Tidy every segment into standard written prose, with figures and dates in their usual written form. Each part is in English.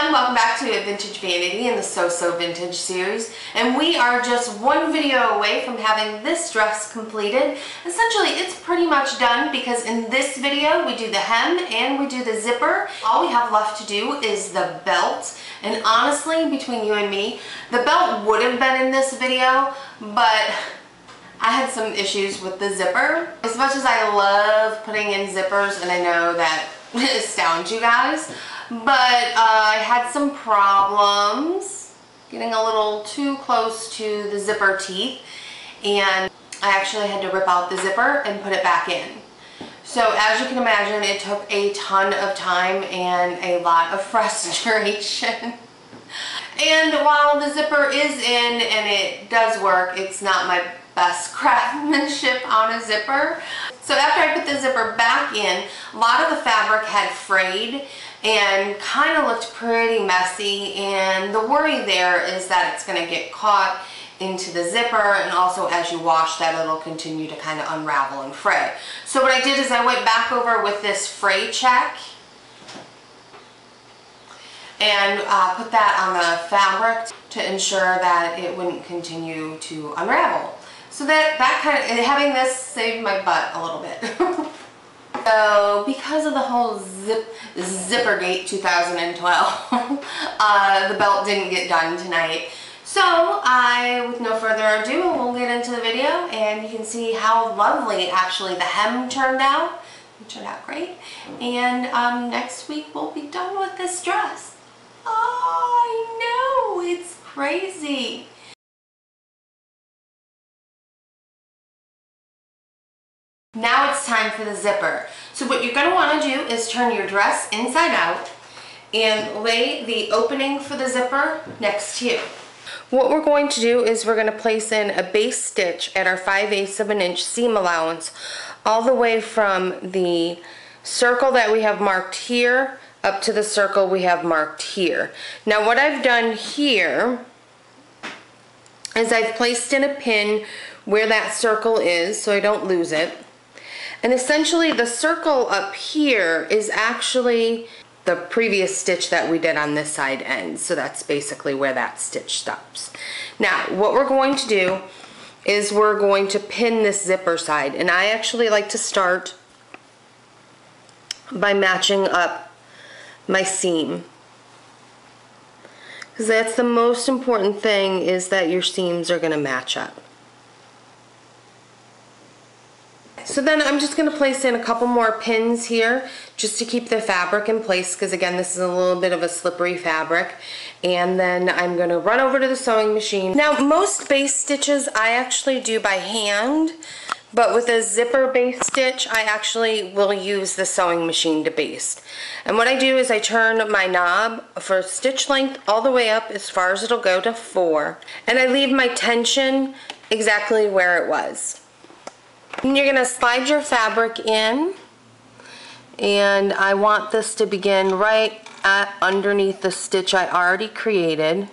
everyone, welcome back to Vintage Vanity in the So Vintage series, and we are just one video away from having this dress completed. Essentially it's pretty much done because in this video we do the hem and we do the zipper. All we have left to do is the belt, and honestly, between you and me, the belt would have been in this video, but I had some issues with the zipper. As much as I love putting in zippers, and I know that astounds you guys, but I had some problems getting a little too close to the zipper teeth, and I actually had to rip out the zipper and put it back in. So as you can imagine, it took a ton of time and a lot of frustration. And while the zipper is in and it does work, it's not my best craftsmanship on a zipper. So after I put the zipper back in, a lot of the fabric had frayed and kind of looked pretty messy, and the worry there is that it's going to get caught into the zipper, and also as you wash that it'll continue to kind of unravel and fray. So what I did is I went back over with this fray check and put that on the fabric to ensure that it wouldn't continue to unravel. So that kind of, having this saved my butt a little bit. So because of the whole Zippergate 2012, the belt didn't get done tonight. So with no further ado, we'll get into the video and you can see how lovely actually the hem turned out. It turned out great. And next week we'll be done with this dress. Oh, I know, it's crazy. Now it's time for the zipper. So what you're going to want to do is turn your dress inside out and lay the opening for the zipper next to you. What we're going to do is we're going to place in a base stitch at our 5/8 of an inch seam allowance all the way from the circle that we have marked here up to the circle we have marked here. Now what I've done here is I've placed in a pin where that circle is so I don't lose it. And essentially the circle up here is actually the previous stitch that we did on this side end. So that's basically where that stitch stops. Now what we're going to do is we're going to pin this zipper side. And I actually like to start by matching up my seam. Because that's the most important thing, is that your seams are going to match up. So then I'm just going to place in a couple more pins here just to keep the fabric in place, because again this is a little bit of a slippery fabric. And then I'm going to run over to the sewing machine. Now most base stitches I actually do by hand, but with a zipper base stitch I actually will use the sewing machine to baste. And what I do is I turn my knob for stitch length all the way up as far as it'll go to 4, and I leave my tension exactly where it was. And you're going to slide your fabric in, and I want this to begin right at underneath the stitch I already created,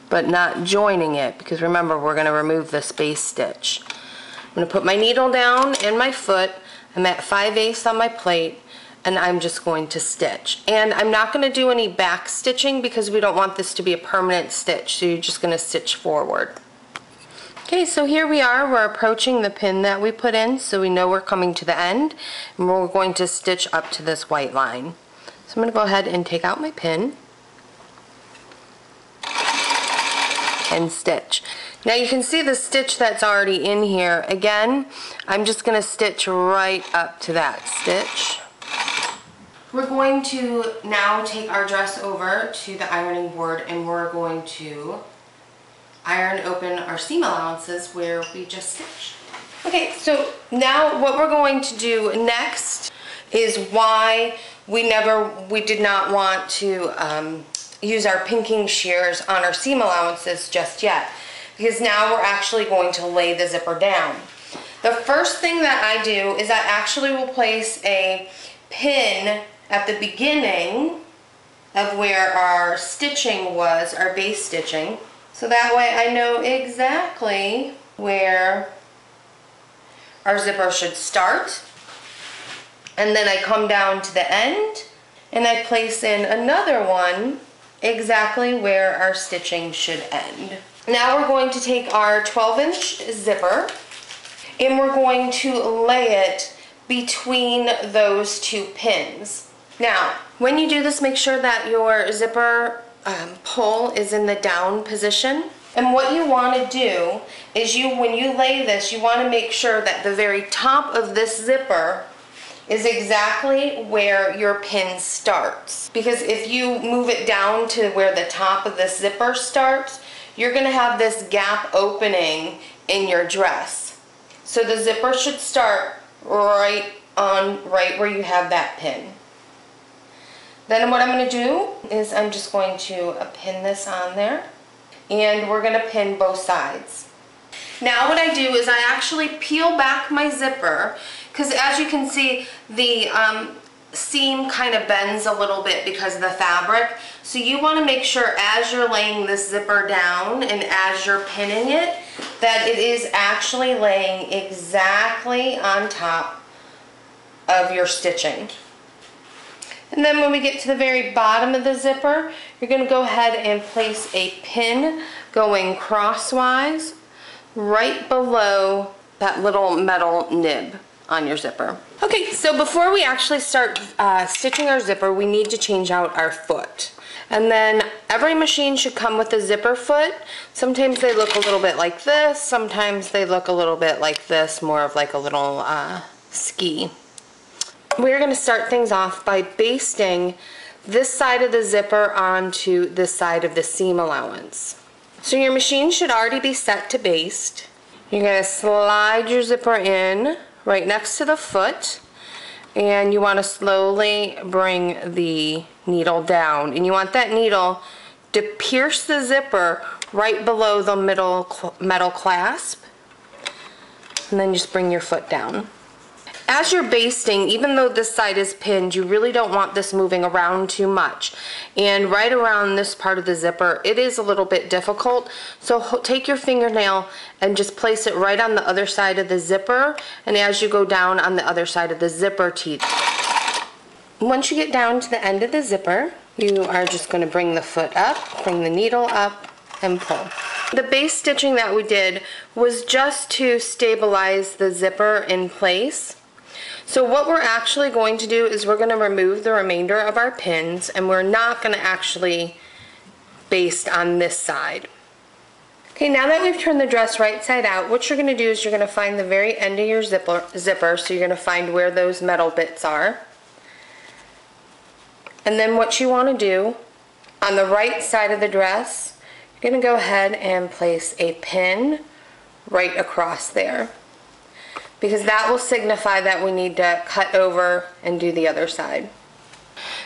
but not joining it, because remember we're going to remove this base stitch. I'm going to put my needle down and my foot. I'm at 5/8 on my plate, and I'm just going to stitch. And I'm not going to do any back stitching because we don't want this to be a permanent stitch, so you're just going to stitch forward. Okay, so here we are, we're approaching the pin that we put in, so we know we're coming to the end, and we're going to stitch up to this white line. So I'm going to go ahead and take out my pin and stitch. Now you can see the stitch that's already in here. Again, I'm just going to stitch right up to that stitch. We're going to now take our dress over to the ironing board, and we're going to iron open our seam allowances where we just stitched. Okay, so now what we're going to do next is why we did not want to use our pinking shears on our seam allowances just yet, because now we're actually going to lay the zipper down. The first thing that I do is I actually will place a pin at the beginning of where our stitching was, our base stitching. So that way I know exactly where our zipper should start. And then I come down to the end and I place in another one exactly where our stitching should end. Now we're going to take our 12-inch zipper and we're going to lay it between those two pins. Now, when you do this, make sure that your zipper pull is in the down position. And what you want to do is when you lay this, you want to make sure that the very top of this zipper is exactly where your pin starts. Because if you move it down to where the top of this zipper starts, you're going to have this gap opening in your dress. So the zipper should start right where you have that pin. Then what I'm going to do is I'm just going to pin this on there, and we're going to pin both sides. Now what I do is I actually peel back my zipper, because as you can see, the seam kind of bends a little bit because of the fabric. So you want to make sure as you're laying this zipper down and as you're pinning it, that it is actually laying exactly on top of your stitching. And then when we get to the very bottom of the zipper, you're going to go ahead and place a pin going crosswise right below that little metal nib on your zipper. Okay, so before we actually start stitching our zipper, we need to change out our foot. And then every machine should come with a zipper foot. Sometimes they look a little bit like this, sometimes they look a little bit like this, more of like a little ski. We're going to start things off by basting this side of the zipper onto this side of the seam allowance. So your machine should already be set to baste. You're going to slide your zipper in right next to the foot, and you want to slowly bring the needle down, and you want that needle to pierce the zipper right below the metal clasp, and then just bring your foot down. As you're basting, even though this side is pinned, you really don't want this moving around too much. And right around this part of the zipper, it is a little bit difficult. So take your fingernail and just place it right on the other side of the zipper. And as you go down on the other side of the zipper teeth. Once you get down to the end of the zipper, you are just going to bring the foot up, bring the needle up, and pull. The base stitching that we did was just to stabilize the zipper in place. So what we're actually going to do is we're going to remove the remainder of our pins, and we're not going to actually baste on this side. Okay, now that we've turned the dress right side out, what you're going to do is you're going to find the very end of your zipper, so you're going to find where those metal bits are. And then what you want to do, on the right side of the dress, you're going to go ahead and place a pin right across there, because that will signify that we need to cut over and do the other side.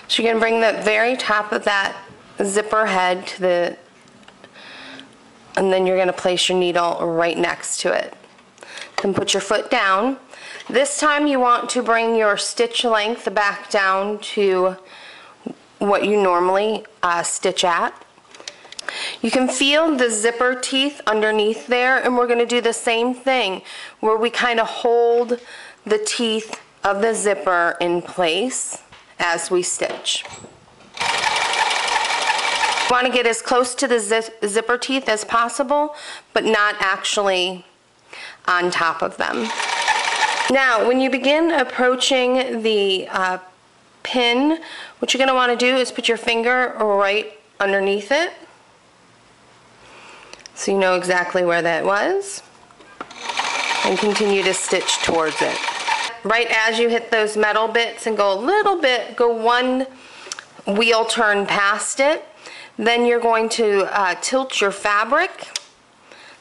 So you're going to bring the very top of that zipper head to the, and then you're going to place your needle right next to it. Then put your foot down. This time you want to bring your stitch length back down to what you normally stitch at. You can feel the zipper teeth underneath there, and we're going to do the same thing where we kind of hold the teeth of the zipper in place as we stitch. You want to get as close to the zipper teeth as possible, but not actually on top of them. Now, when you begin approaching the pin, what you're going to want to do is put your finger right underneath it, so you know exactly where that was, and continue to stitch towards it. Right as you hit those metal bits and go a little bit, go one wheel turn past it, then you're going to tilt your fabric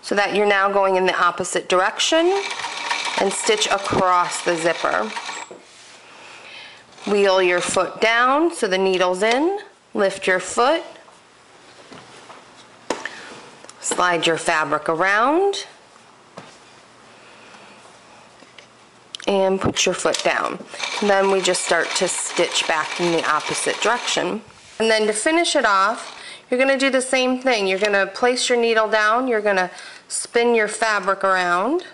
so that you're now going in the opposite direction and stitch across the zipper. Wheel your foot down so the needle's in, lift your foot, slide your fabric around, and put your foot down. And then we just start to stitch back in the opposite direction. And then to finish it off, you're going to do the same thing. You're going to place your needle down, you're going to spin your fabric around,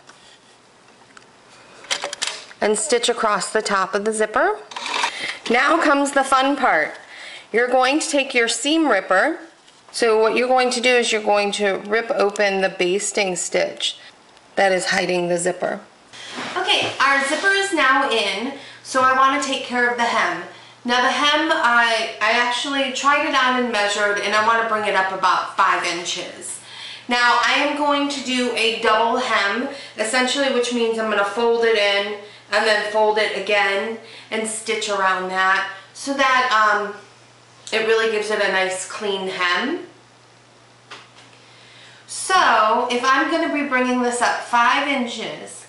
and stitch across the top of the zipper. Now comes the fun part. You're going to take your seam ripper. So what you're going to do is you're going to rip open the basting stitch that is hiding the zipper. Okay, our zipper is now in, so I want to take care of the hem. Now the hem, I actually tried it on and measured, and I want to bring it up about 5 inches. Now I am going to do a double hem, essentially, which means I'm going to fold it in and then fold it again and stitch around that so that it really gives it a nice clean hem. So if I'm going to be bringing this up 5 inches,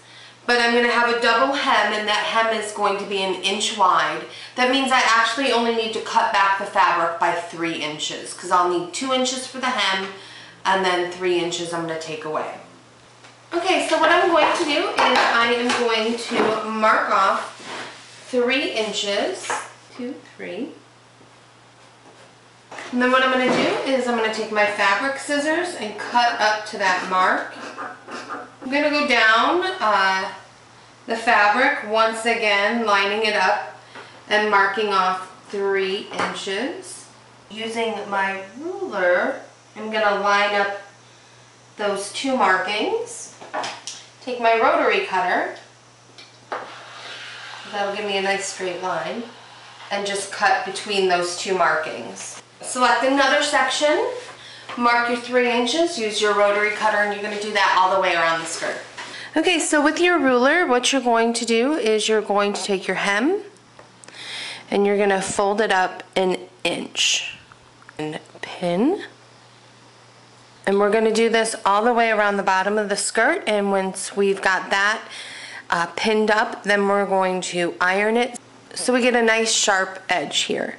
but I'm going to have a double hem, and that hem is going to be 1 inch wide, that means I actually only need to cut back the fabric by 3 inches, because I'll need 2 inches for the hem and then 3 inches I'm going to take away. Okay, so what I'm going to do is I am going to mark off 3 inches, 2, 3. And then what I'm going to do is I'm going to take my fabric scissors and cut up to that mark. I'm going to go down the fabric once again, lining it up and marking off 3 inches. Using my ruler, I'm going to line up those 2 markings. Take my rotary cutter, that'll give me a nice straight line, and just cut between those 2 markings. Select another section, mark your 3 inches, use your rotary cutter, and you're going to do that all the way around the skirt. Okay, so with your ruler, what you're going to do is you're going to take your hem and you're going to fold it up 1 inch and pin. And we're going to do this all the way around the bottom of the skirt, and once we've got that pinned up, then we're going to iron it so we get a nice sharp edge here.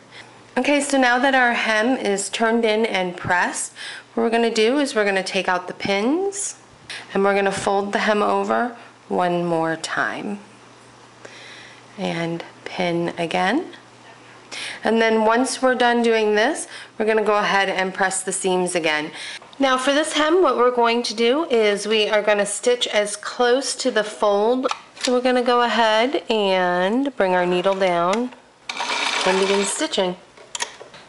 Okay, so now that our hem is turned in and pressed, what we're going to do is we're going to take out the pins and we're going to fold the hem over 1 more time and pin again. And then once we're done doing this, we're going to go ahead and press the seams again. Now for this hem, what we're going to do is we are going to stitch as close to the fold. So we're going to go ahead and bring our needle down and begin stitching.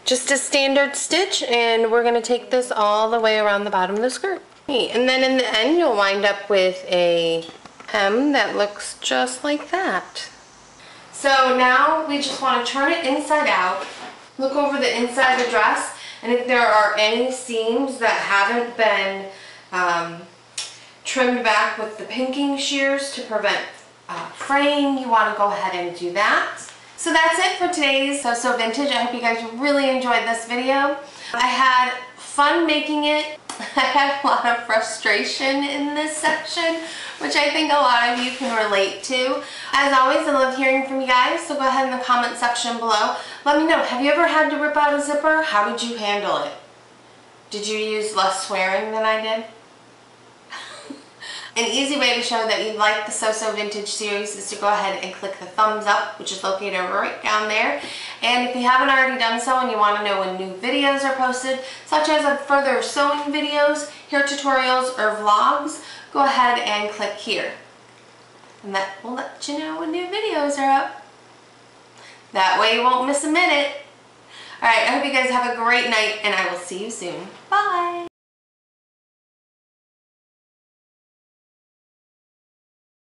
Just a standard stitch, and we're going to take this all the way around the bottom of the skirt. And then in the end, you'll wind up with a hem that looks just like that. So now we just want to turn it inside out, look over the inside of the dress, and if there are any seams that haven't been trimmed back with the pinking shears to prevent fraying, you want to go ahead and do that. So that's it for today's So Vintage. I hope you guys really enjoyed this video. I had fun making it. I had a lot of frustration in this section, which I think a lot of you can relate to. As always, I love hearing from you guys, so go ahead in the comment section below. Let me know, have you ever had to rip out a zipper? How did you handle it? Did you use less swearing than I did? An easy way to show that you like the So Vintage series is to go ahead and click the thumbs up, which is located right down there. And if you haven't already done so and you want to know when new videos are posted, such as further sewing videos, hair tutorials, or vlogs, go ahead and click here. And that will let you know when new videos are up. That way you won't miss a minute. Alright, I hope you guys have a great night, and I will see you soon. Bye!